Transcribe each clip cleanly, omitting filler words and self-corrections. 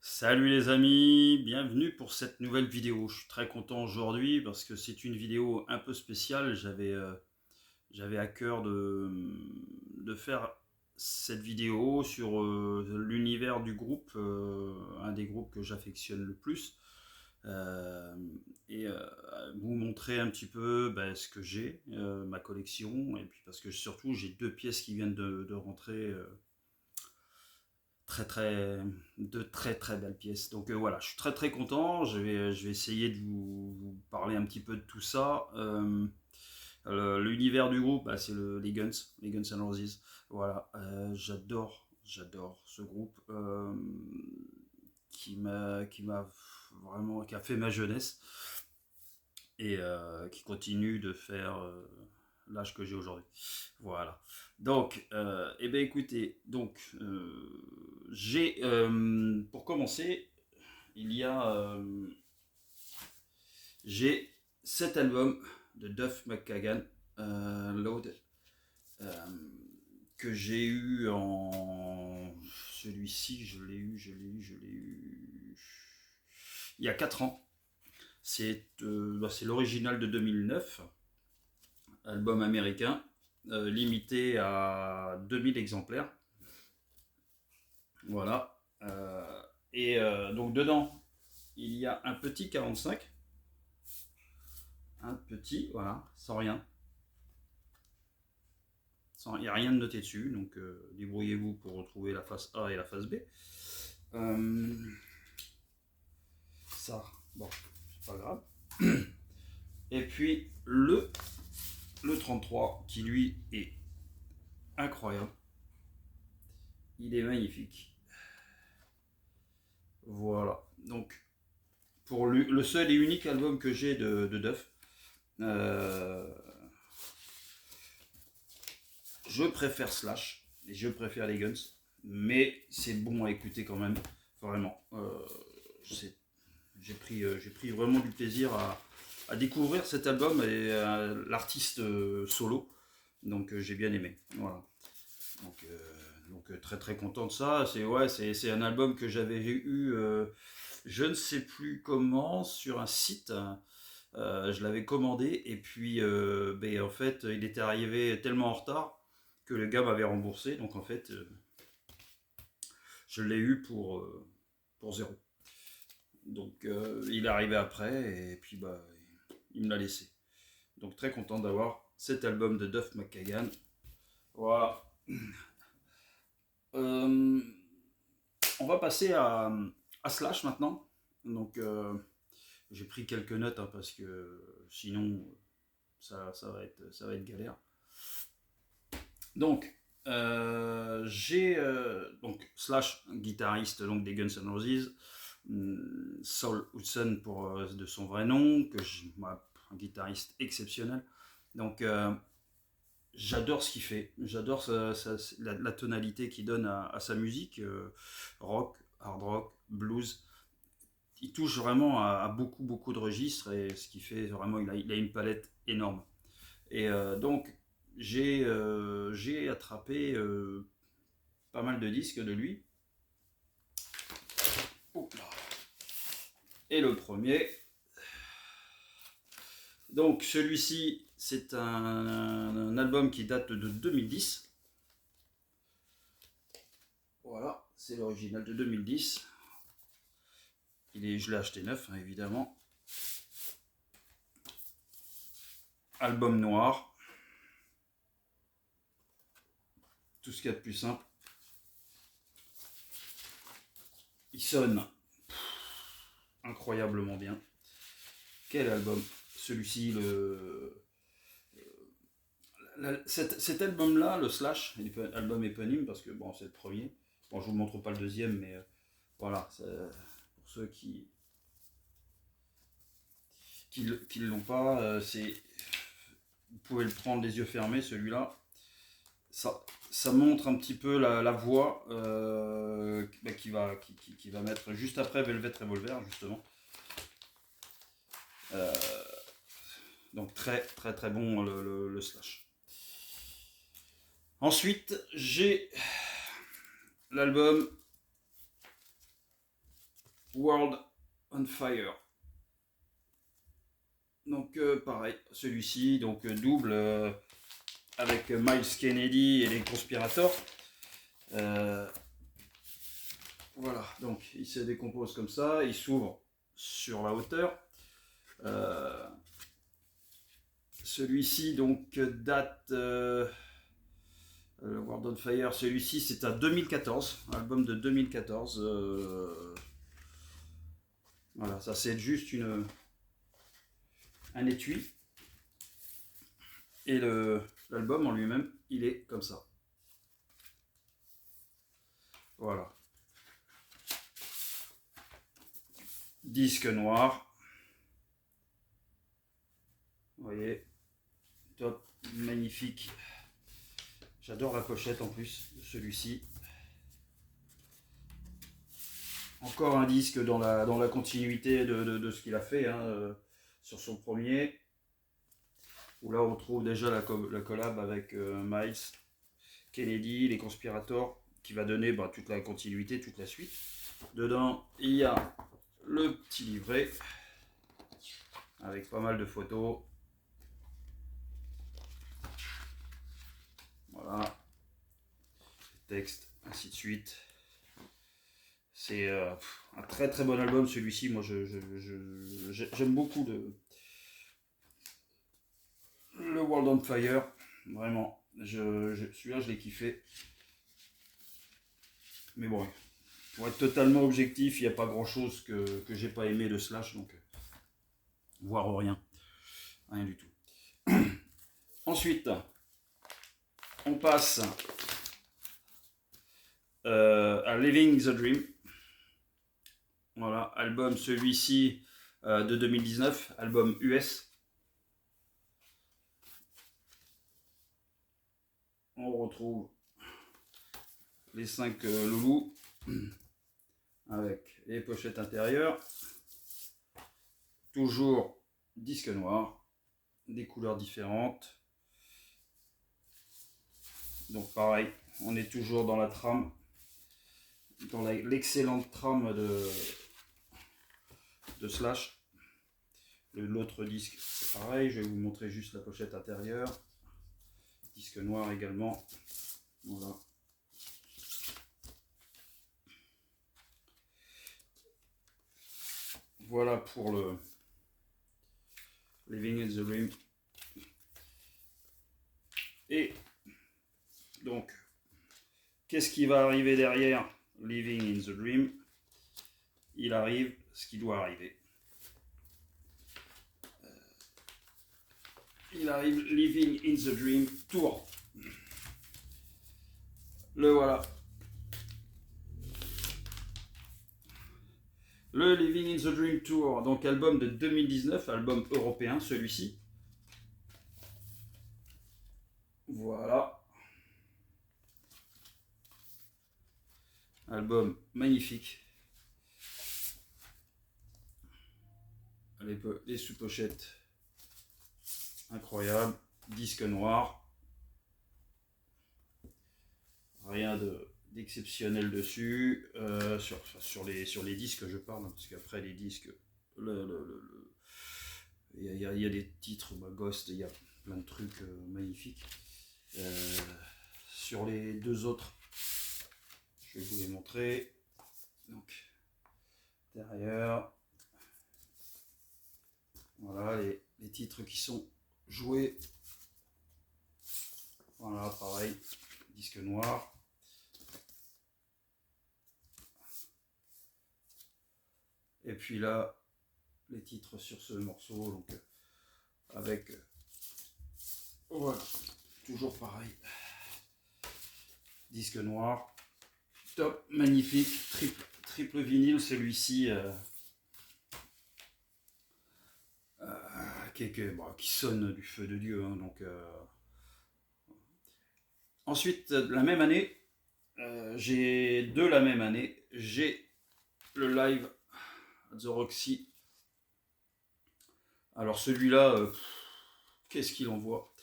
Salut les amis, bienvenue pour cette nouvelle vidéo. Je suis très content aujourd'hui parce que c'est une vidéo un peu spéciale. J'avais à cœur de faire cette vidéo sur l'univers du groupe, un des groupes que j'affectionne le plus, euh, et vous montrer un petit peu ce que j'ai, ma collection, et puis parce que surtout j'ai deux pièces qui viennent de rentrer. Très très de très très belles pièces. Donc voilà, je suis très très content. Je vais essayer de vous parler un petit peu de tout ça. L'univers du groupe, c'est les Guns N' Roses. Voilà, j'adore ce groupe qui a fait ma jeunesse et qui continue de faire l'âge que j'ai aujourd'hui. Voilà. Donc, eh bien, écoutez, pour commencer, il y a, j'ai cet album de Duff McKagan, Load, euh, que j'ai eu en, celui-ci, je l'ai eu il y a 4 ans. C'est l'original de 2009, album américain, limité à 2000 exemplaires. Voilà. Donc dedans, il y a un petit 45. Un petit, voilà, sans rien. Il n'y a rien de noté dessus, donc débrouillez-vous pour retrouver la face A et la face B. Euh, Ça, bon, c'est pas grave. Et puis le 33, qui lui est incroyable. Il est magnifique. Voilà. Donc, pour le seul et unique album que j'ai de Duff, euh, je préfère Slash et je préfère les Guns, mais c'est bon à écouter quand même, vraiment. J'ai pris vraiment du plaisir à découvrir cet album et l'artiste solo, donc j'ai bien aimé. Voilà. Très très content de ça. C'est un album que j'avais eu, je ne sais plus comment, sur un site. Je l'avais commandé et puis en fait il était arrivé tellement en retard que le gars m'avait remboursé. Donc en fait je l'ai eu pour zéro. Donc il est arrivé après et puis il me l'a laissé. Donc très content d'avoir cet album de Duff McKagan. Voilà. Euh, on va passer à Slash maintenant. Donc j'ai pris quelques notes parce que sinon ça va être galère. Donc j'ai donc Slash, guitariste donc des Guns N' Roses, Saul Hudson de son vrai nom, un guitariste exceptionnel. Donc j'adore ce qu'il fait, j'adore la tonalité qu'il donne à sa musique, rock, hard rock, blues. Il touche vraiment à beaucoup de registres et ce qui fait vraiment, il a une palette énorme. Et donc j'ai attrapé pas mal de disques de lui. Et le premier, donc celui-ci, c'est un album qui date de 2010. Voilà, c'est l'original de 2010. Je l'ai acheté neuf, hein, évidemment. Album noir. Tout ce qu'il y a de plus simple. Il sonne incroyablement bien. Quel album. Celui-ci, cet album-là, le Slash, album éponyme, parce que bon, c'est le premier. Bon, je vous montre pas le deuxième, mais voilà, pour ceux qui l'ont pas, vous pouvez le prendre les yeux fermés, celui-là. Ça montre un petit peu la voix qui va mettre juste après Velvet Revolver, justement. Euh, donc très très très bon le Slash. Ensuite, j'ai l'album World on Fire. Donc pareil, celui-ci, donc double avec Miles Kennedy et les conspirateurs. Voilà, donc il se décompose comme ça, il s'ouvre sur la hauteur. Celui-ci donc date World on Fire, celui-ci c'est à 2014, album de 2014. Voilà, ça c'est juste un étui. Et l'album en lui-même, il est comme ça. Voilà. Disque noir. Vous voyez, top, magnifique. J'adore la pochette en plus de celui-ci. Encore un disque dans la continuité de ce qu'il a fait hein, sur son premier. Où là on trouve déjà la collab avec Miles Kennedy, les conspirateurs, qui va donner toute la continuité, toute la suite. Dedans, il y a le petit livret avec pas mal de photos. Voilà. Texte, ainsi de suite. C'est un très très bon album celui-ci. Moi j'aime beaucoup le World on Fire. Vraiment. Celui-là je l'ai kiffé. Mais bon, pour être totalement objectif, il n'y a pas grand chose que j'ai pas aimé de Slash, donc voire rien. Rien du tout. Ensuite, on passe à Living the Dream. Voilà, album celui-ci de 2019, album US. On retrouve les 5 loulous avec les pochettes intérieures. Toujours disque noir, des couleurs différentes. Donc pareil, on est toujours dans la trame, dans l'excellente trame de Slash. L'autre disque c'est pareil, je vais vous montrer juste la pochette intérieure. Disque noir également. Voilà. Voilà pour le Living in the Dream. Et donc, qu'est-ce qui va arriver derrière Living in the Dream? Il arrive ce qui doit arriver. Il arrive Living in the Dream Tour. Le voilà. Le Living in the Dream Tour, donc album de 2019, album européen celui-ci. Voilà. Album magnifique. Les sous-pochettes incroyables. Disque noir. Rien d'exceptionnel dessus. Sur les disques je parle, parce qu'après les disques, il y a des titres, Ghost, il y a plein de trucs magnifiques. Sur les deux autres, je vais vous les montrer. Donc, derrière, voilà les titres qui sont joués. Voilà, pareil, disque noir. Et puis là, les titres sur ce morceau, donc avec voilà, toujours pareil, disque noir, top, magnifique, triple vinyle celui-ci, qui sonne du feu de Dieu, hein, donc ensuite la même année, j'ai le live The Roxy. Alors celui-là, qu'est-ce qu'il envoie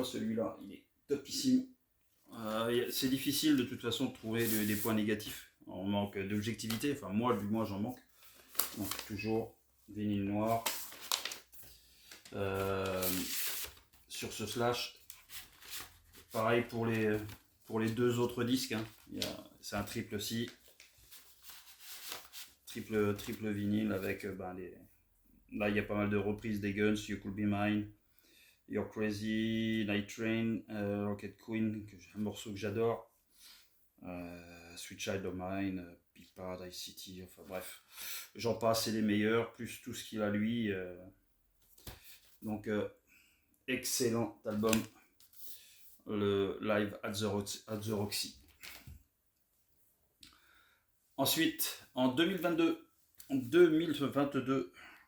celui-là, il est topissime. C'est difficile de toute façon de trouver des points négatifs on manque d'objectivité, enfin moi du moins j'en manque. Donc toujours vinyle noir. Sur ce Slash, pareil pour les deux autres disques, hein. C'est un triple C, triple vinyle avec là il y a pas mal de reprises des Guns, You Could Be Mine, You're Crazy, Night Train, Rocket Queen, un morceau que j'adore, Sweet Child of Mine, Big Paradise City, enfin bref, j'en passe, c'est les meilleurs, plus tout ce qu'il a lui. Donc excellent album, le Live at the Roxy. Ensuite, en 2022,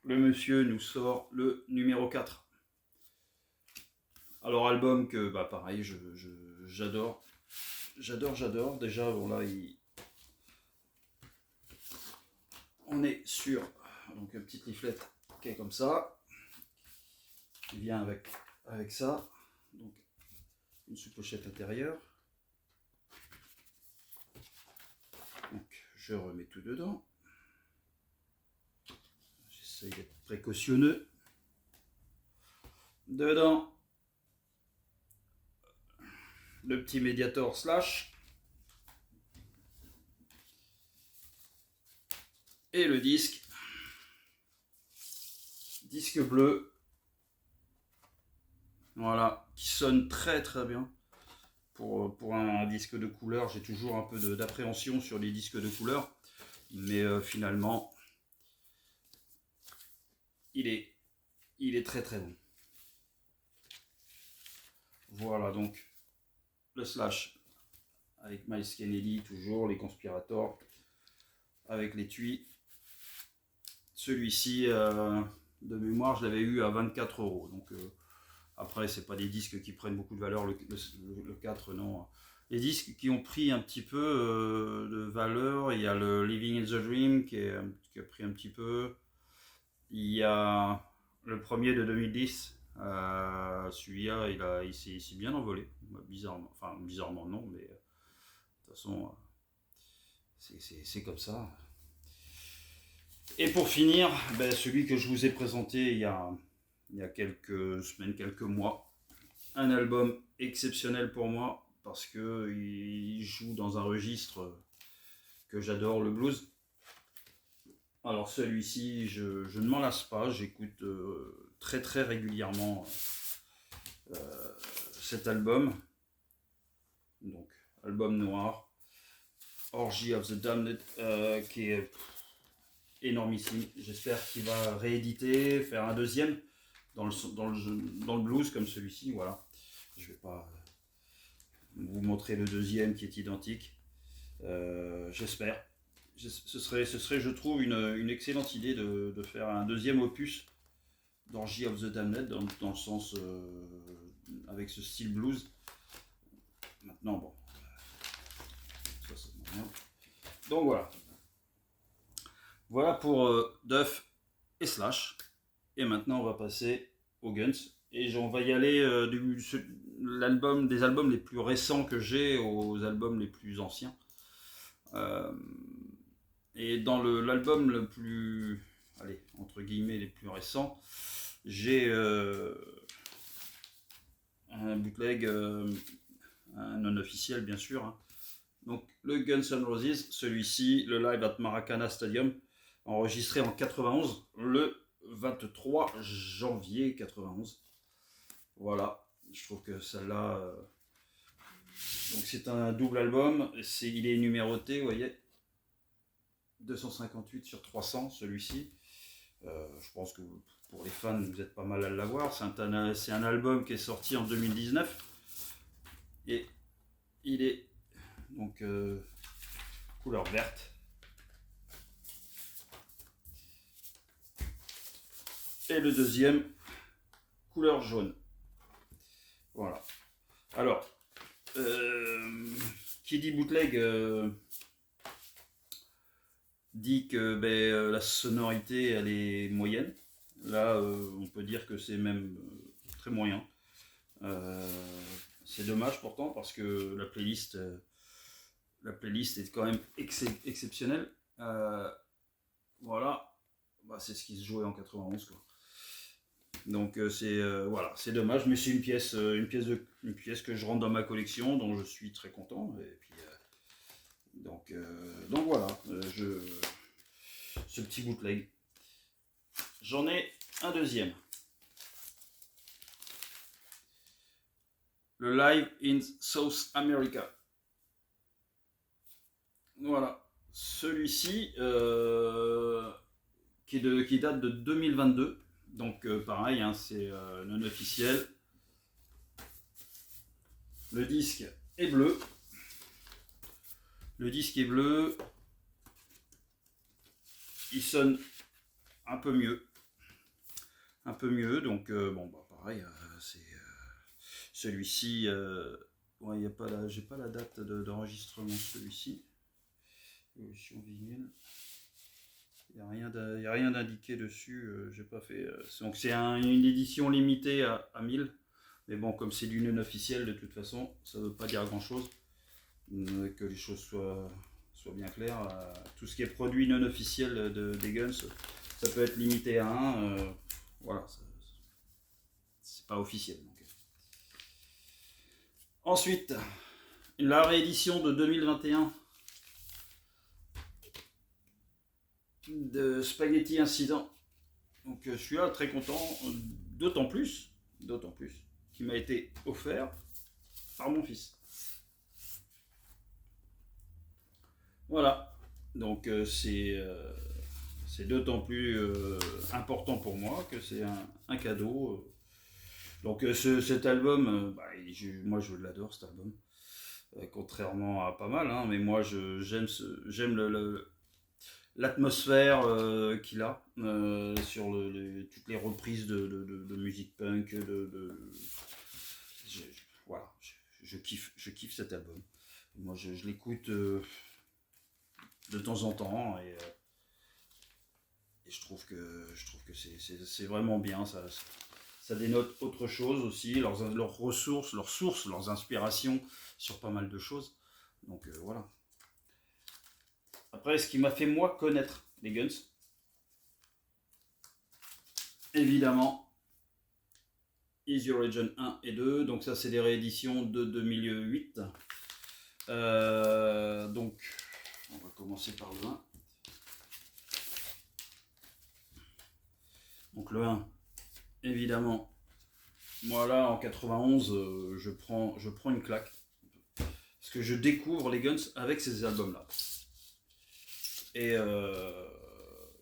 le monsieur nous sort le numéro 4. Alors album que pareil, j'adore. J'adore. Déjà, bon là, on est sur donc une petite leaflette qui est comme ça, qui vient avec ça, donc une sous-pochette intérieure. Donc je remets tout dedans. J'essaye d'être précautionneux. Dedans, le petit Mediator Slash et le disque bleu, voilà, qui sonne très bien. Pour un disque de couleur, j'ai toujours un peu d'appréhension sur les disques de couleur, mais finalement il est très bon. Voilà, donc le Slash avec Miles Kennedy, toujours les Conspirators avec l'étui. Celui-ci de mémoire, je l'avais eu à 24 €. Donc après, c'est pas des disques qui prennent beaucoup de valeur, le 4, non. Les disques qui ont pris un petit peu de valeur, il y a le Living in the Dream qui a pris un petit peu. Il y a le premier de 2010, celui-là, il s'est bien envolé, bizarrement. Enfin, bizarrement non, mais de toute façon, c'est comme ça. Et pour finir, celui que je vous ai présenté il y a quelques semaines, quelques mois, un album exceptionnel pour moi parce que il joue dans un registre que j'adore, le blues. Alors celui-ci, je ne m'en lasse pas, j'écoute très régulièrement cet album. Donc album noir, Orgy of the Damned, qui est énormissime. J'espère qu'il va rééditer, faire un deuxième dans le blues comme celui-ci. Voilà, je vais pas vous montrer le deuxième qui est identique. J'espère. Ce serait, je trouve, une excellente idée de faire un deuxième opus d'Orgy of the Damned dans le sens avec ce style blues. Maintenant, bon, ça c'est bien. Donc voilà pour Duff et Slash. Et maintenant on va passer aux Guns. Et on va y aller des albums les plus récents que j'ai aux albums les plus anciens. Et dans l'album le plus, allez, entre guillemets, les plus récents, j'ai un bootleg, un non officiel bien sûr, hein. Donc le Guns N' Roses, celui-ci, le live at Maracana Stadium, enregistré en 91, le 23 janvier 91. Voilà, je trouve que celle-là, donc c'est un double album, il est numéroté, vous voyez, 258 sur 300, celui-ci. Je pense que pour les fans, vous êtes pas mal à l'avoir. C'est un album qui est sorti en 2019. Et il est donc couleur verte. Et le deuxième, couleur jaune. Voilà. Alors, qui dit bootleg dit que la sonorité elle est moyenne. Là, on peut dire que c'est même très moyen. C'est dommage pourtant parce que la playlist la playlist est quand même exceptionnelle. Voilà, bah, c'est ce qui se jouait en 91 quoi. Donc voilà, c'est dommage, mais c'est une pièce que je rentre dans ma collection, dont je suis très content. Et puis, donc voilà, ce petit bootleg. J'en ai un deuxième. Le Live in South America. Voilà. Celui-ci, qui date de 2022. Donc pareil, hein, c'est non officiel. Le disque est bleu. Le disque est bleu. Il sonne un peu mieux. Un peu mieux. Donc bon, bah pareil, c'est celui-ci. Ouais, y a pas j'ai pas la date d'enregistrement de celui-ci. Édition vinyle. Il n'y a rien d'indiqué dessus. J'ai pas fait. Donc c'est une édition limitée à 1000. Mais bon, comme c'est du non officiel, de toute façon, ça ne veut pas dire grand-chose. Que les choses soient bien claires. Tout ce qui est produit non officiel des Guns, ça peut être limité à 1. Voilà, c'est pas officiel. Donc. Ensuite, la réédition de 2021 de Spaghetti Incident. Donc je suis là très content, d'autant plus qu'il m'a été offert par mon fils. Voilà, donc c'est d'autant plus important pour moi que c'est un cadeau. Donc cet album, moi je l'adore cet album, contrairement à pas mal, hein, mais moi j'aime l'atmosphère qu'il a sur toutes les reprises de musique punk. Voilà, je kiffe cet album. Moi je l'écoute de temps en temps et je trouve que c'est vraiment bien. Ça dénote autre chose aussi, leurs ressources, leurs sources, leurs inspirations sur pas mal de choses. Donc voilà. Après, ce qui m'a fait moi connaître les Guns, évidemment, Easy Origin 1 et 2. Donc ça, c'est des rééditions de 2008. Donc, on va commencer par le 1. Donc le 1, évidemment, moi là, en 91, je prends une claque. Parce que je découvre les Guns avec ces albums-là. Et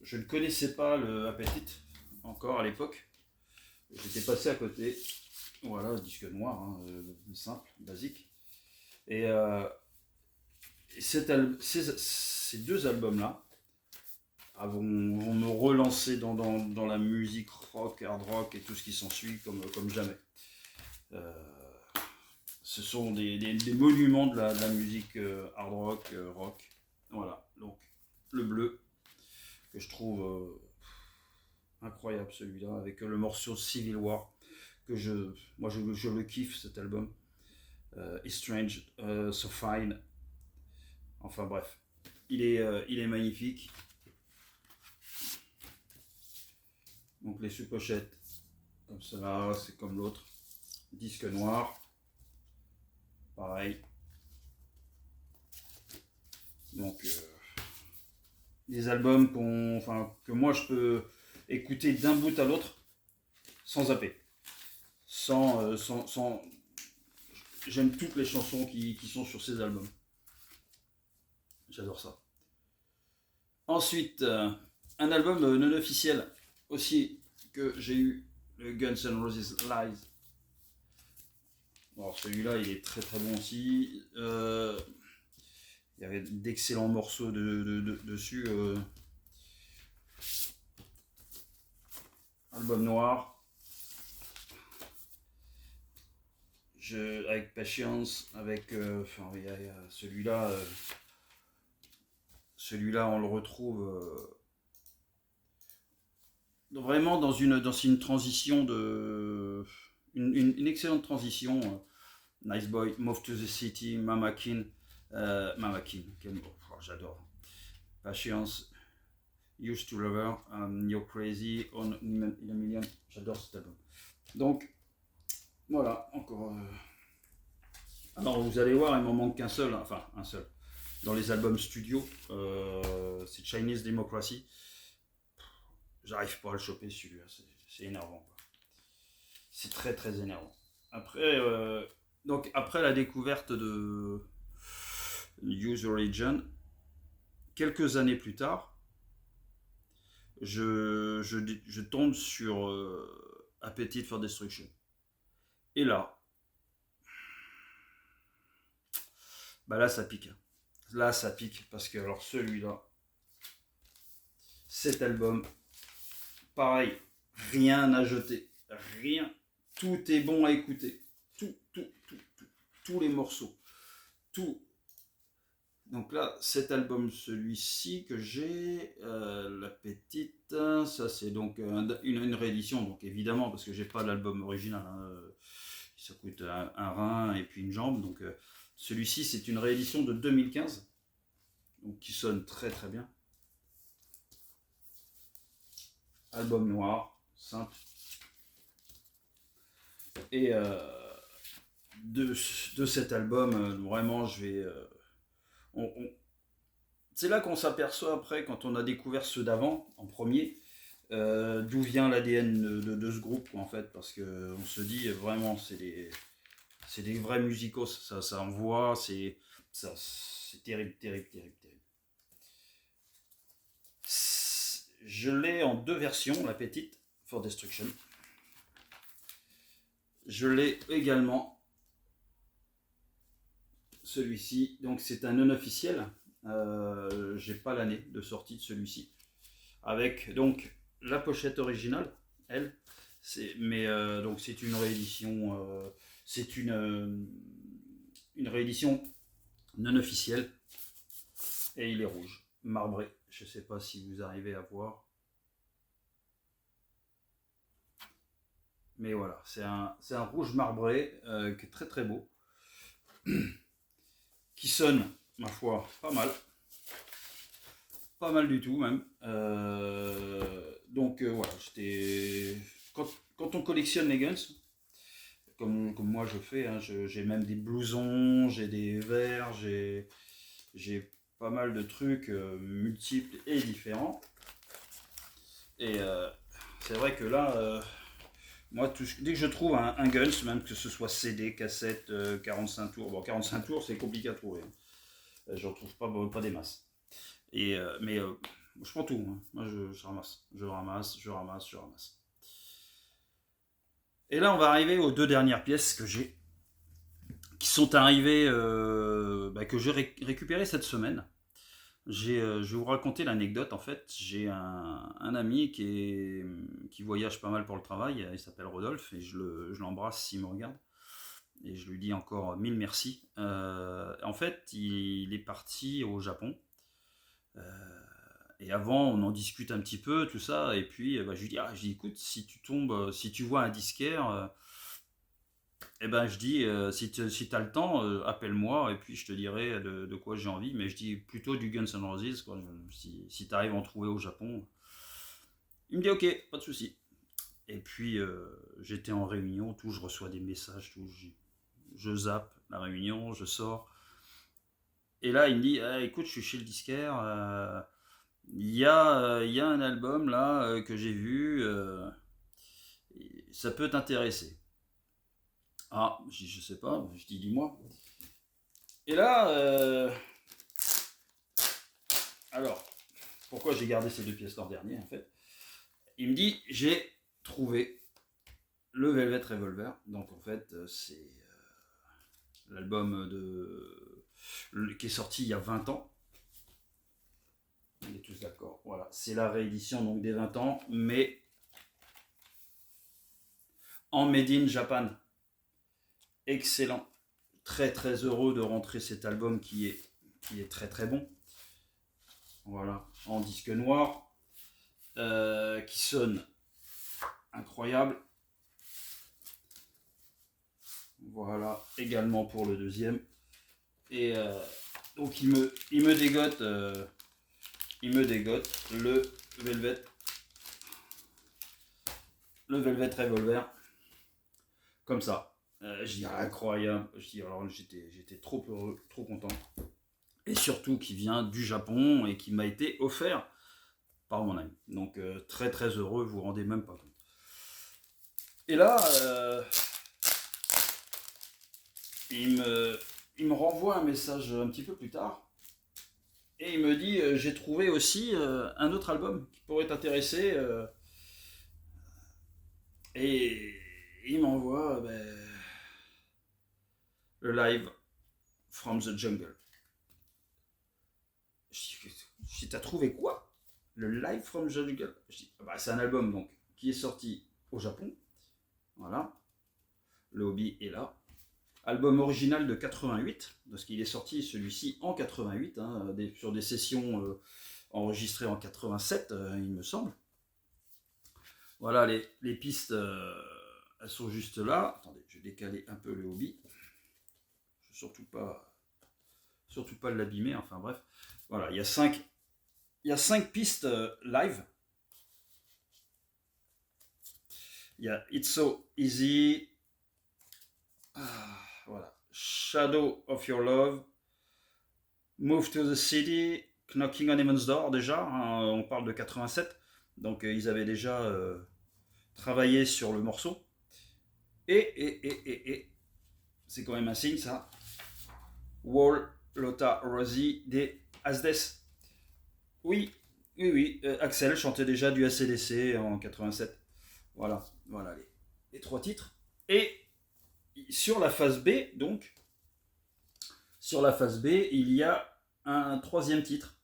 je ne connaissais pas le Appetite encore à l'époque. J'étais passé à côté. Voilà, disque noir, hein, simple, basique. Et ces deux albums-là vont me relancer dans la musique rock, hard rock et tout ce qui s'ensuit comme jamais. Ce sont des monuments de la musique hard rock, rock. Voilà, donc le bleu, que je trouve incroyable celui-là, avec le morceau Civil War, que je le kiffe cet album. It's Strange, So Fine. Enfin bref, il est magnifique. Donc les sous-pochettes, comme cela, c'est comme l'autre. Disque noir, pareil. Donc des albums que moi je peux écouter d'un bout à l'autre sans zapper. J'aime toutes les chansons qui sont sur ces albums. J'adore ça. Ensuite, un album non officiel aussi que j'ai eu, le Guns N' Roses Live. Alors celui-là, il est très très bon aussi. Il y avait d'excellents morceaux dessus. Album noir. Avec Patience, avec il y a celui-là. Celui-là, on le retrouve vraiment dans une transition une excellente transition. Nice Boy, Move to the City, Mama Kin, Mama King, j'adore. Patience, Used to Lover, You're Crazy, On in a Million, j'adore cet album. Donc, voilà, encore. Alors, vous allez voir, il m'en manque qu'un seul, enfin, un seul. Dans les albums studio, c'est Chinese Democracy. J'arrive pas à le choper celui-là, c'est énervant, quoi. C'est très très énervant. Après, donc après la découverte de Use Origin, quelques années plus tard, je tombe sur Appetite for Destruction. Et là, bah là ça pique. Là ça pique parce que alors celui-là, cet album, pareil, rien à jeter, rien, tout est bon à écouter, tous les morceaux, tout. Donc là, cet album, celui-ci que j'ai, la petite, ça c'est donc une réédition, donc évidemment parce que j'ai pas l'album original, hein, ça coûte un rein et puis une jambe, donc celui-ci c'est une réédition de 2015, donc qui sonne très très bien. Album noir, simple. Et de cet album, vraiment je vais... c'est là qu'on s'aperçoit après, quand on a découvert ceux d'avant, en premier, d'où vient l'ADN de ce groupe, en fait, parce qu'on se dit vraiment, c'est des vrais musicos, ça envoie, c'est terrible, terrible, terrible, terrible. Je l'ai en deux versions, la petite, For Destruction. Je l'ai également, celui-ci, donc c'est un non officiel, j'ai pas l'année de sortie de celui-ci, avec donc la pochette originale, elle, mais donc c'est une réédition, c'est une réédition non officielle, et il est rouge, marbré, je sais pas si vous arrivez à voir, mais voilà, c'est un rouge marbré qui est très très beau, qui sonne, ma foi, pas mal du tout même. Donc voilà, quand on collectionne les guns, comme moi je fais, hein, j'ai même des blousons, j'ai des verres, j'ai pas mal de trucs multiples et différents. Et c'est vrai que là, moi, dès que je trouve un Guns, même que ce soit CD, cassette, 45 tours, bon 45 tours c'est compliqué à trouver, hein. J'en trouve pas des masses. Mais je prends tout, hein. Moi je ramasse. Et là on va arriver aux deux dernières pièces que j'ai, qui sont arrivées, que j'ai récupérées cette semaine. Je vais vous raconter l'anecdote. En fait, j'ai un ami qui voyage pas mal pour le travail. Il s'appelle Rodolphe et je l'embrasse s'il me regarde. Et je lui dis encore mille merci. En fait, il est parti au Japon. Et avant, on en discute un petit peu, tout ça. Et puis, je lui dis, écoute, si tu vois un disquaire, je dis, si tu as le temps, appelle-moi et puis je te dirai de quoi j'ai envie. Mais je dis plutôt du Guns N' Roses, quoi. Si tu arrives à en trouver au Japon. Il me dit, ok, pas de souci. Et puis, j'étais en réunion, je reçois des messages, je zappe la réunion, je sors. Et là, il me dit, écoute, je suis chez le disquaire. Il y a un album là que j'ai vu, ça peut t'intéresser. Ah, je sais pas, je dis dis-moi. Et là, alors, pourquoi j'ai gardé ces deux pièces l'an dernier en fait? Il me dit, j'ai trouvé le Velvet Revolver. Donc en fait, c'est l'album qui est sorti il y a 20 ans. On est tous d'accord. Voilà, c'est la réédition donc des 20 ans, mais en Made in Japan. Excellent. Très très heureux de rentrer cet album qui est très très bon. Voilà, en disque noir, qui sonne incroyable. Voilà, également pour le deuxième. Et Donc il me dégote, le Velvet, Revolver, comme ça. Je dis incroyable. Je dis alors j'étais trop heureux, trop content. Et surtout qui vient du Japon et qui m'a été offert par mon ami. Donc très très heureux, vous vous rendez même pas compte. Et là, il me renvoie un message un petit peu plus tard. Et il me dit, j'ai trouvé aussi un autre album qui pourrait t'intéresser. Et il m'envoie le live from the jungle. Je dis, t'as trouvé quoi? Le live from the jungle? Je dis, bah, c'est un album donc qui est sorti au Japon. Voilà. Le hobby est là. Album original de 88, parce qu'il est sorti celui-ci en 88, hein, sur des sessions enregistrées en 87, il me semble. Voilà, les pistes, elles sont juste là. Attendez, je vais décaler un peu le hobby. Je ne veux surtout pas l'abîmer, enfin bref. Voilà, il y a 5 pistes live. Il y a It's So Easy. Voilà. Shadow of Your Love. Move to the City. Knocking on Heaven's Door, déjà. Hein, on parle de 87. Donc ils avaient déjà travaillé sur le morceau. Et c'est quand même un signe, ça. Wall Lotta Rosie des Asdes. Oui. Axel chantait déjà du AC/DC en 87. Voilà les 3 titres. Et sur la phase B, donc, il y a un 3e titre.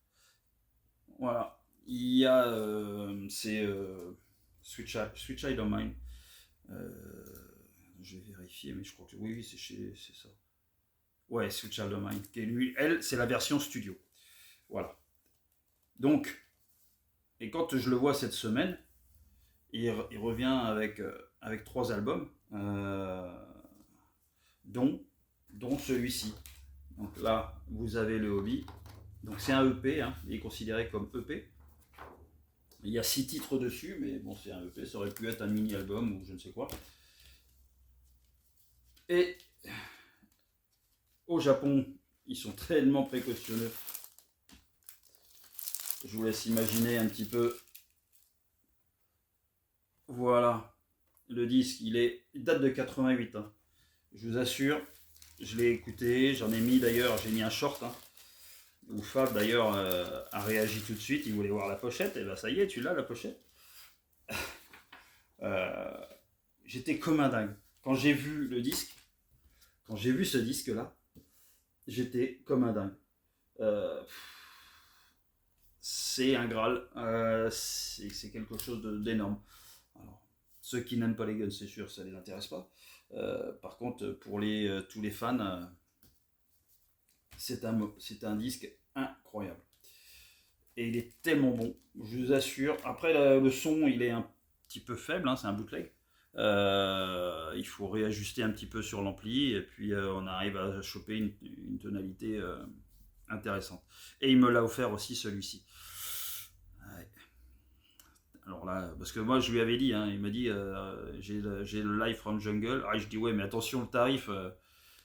Voilà. Il y a, c'est Sweet Child of Mine. Je vais vérifier, mais je crois que oui, c'est ça. Ouais, Sweet Child of Mine. Qui est lui, elle, c'est la version studio. Voilà. Donc, et quand je le vois cette semaine, il revient avec 3 albums, dont celui-ci. Donc là, vous avez le hobby. Donc c'est un EP, hein, il est considéré comme EP. Il y a 6 titres dessus, mais bon, c'est un EP, ça aurait pu être un mini-album ou je ne sais quoi. Et au Japon, ils sont tellement précautionneux. Je vous laisse imaginer un petit peu. Voilà, le disque, il date de 88. Hein. Je vous assure, je l'ai écouté, j'en ai mis d'ailleurs, j'ai mis un short. Hein, où Fab d'ailleurs a réagi tout de suite, il voulait voir la pochette, et ben ça y est, tu l'as la pochette. J'étais comme un dingue. Quand j'ai vu le disque, quand j'ai vu ce disque-là, j'étais comme un dingue. C'est un Graal, c'est quelque chose d'énorme. Alors, ceux qui n'aiment pas les guns, c'est sûr, ça les intéresse pas. Par contre, pour tous les fans, c'est un disque incroyable. Et il est tellement bon, je vous assure. Après, le son, il est un petit peu faible, hein, c'est un bootleg. Il faut réajuster un petit peu sur l'ampli, et puis on arrive à choper une tonalité intéressante. Et il me l'a offert aussi, celui-ci. Ouais. Alors là, parce que moi je lui avais dit, hein, il m'a dit j'ai le live from Jungle. Ah, je dis ouais, mais attention le tarif.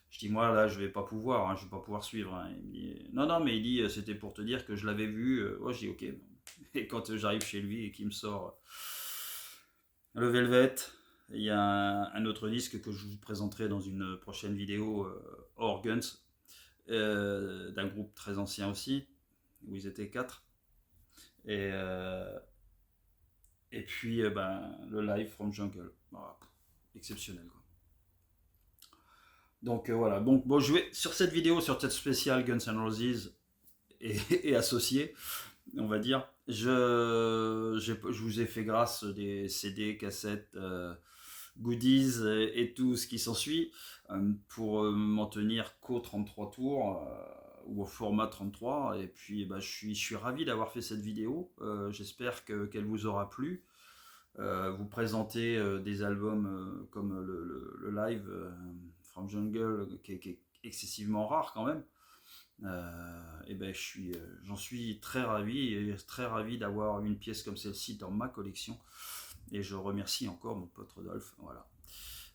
Je dis moi là je vais pas pouvoir, hein, je vais pas pouvoir suivre. Hein. Il me dit non mais il dit c'était pour te dire que je l'avais vu. Ouais, je dis ok. Et quand j'arrive chez lui et qu'il me sort le Velvet, il y a un autre disque que je vous présenterai dans une prochaine vidéo, hors Guns, d'un groupe très ancien aussi, où ils étaient 4. Et puis le live from Jungle. Voilà. Exceptionnel quoi. Donc voilà, donc bon, je vais sur cette vidéo, sur cette spéciale Guns N' Roses et associés, on va dire, je vous ai fait grâce des CD, cassettes, goodies et tout ce qui s'ensuit pour m'en tenir qu'au 33 tours ou au format 33. Et puis je suis ravi d'avoir fait cette vidéo. J'espère qu'elle vous aura plu. Vous présenter des albums comme le live From Jungle qui est excessivement rare quand même. Et ben j'en suis très ravi et très ravi d'avoir une pièce comme celle-ci dans ma collection. Et je remercie encore mon pote Rodolphe. Voilà.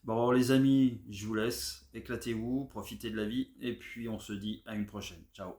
Bon les amis, je vous laisse, éclatez-vous, profitez de la vie et puis on se dit à une prochaine. Ciao.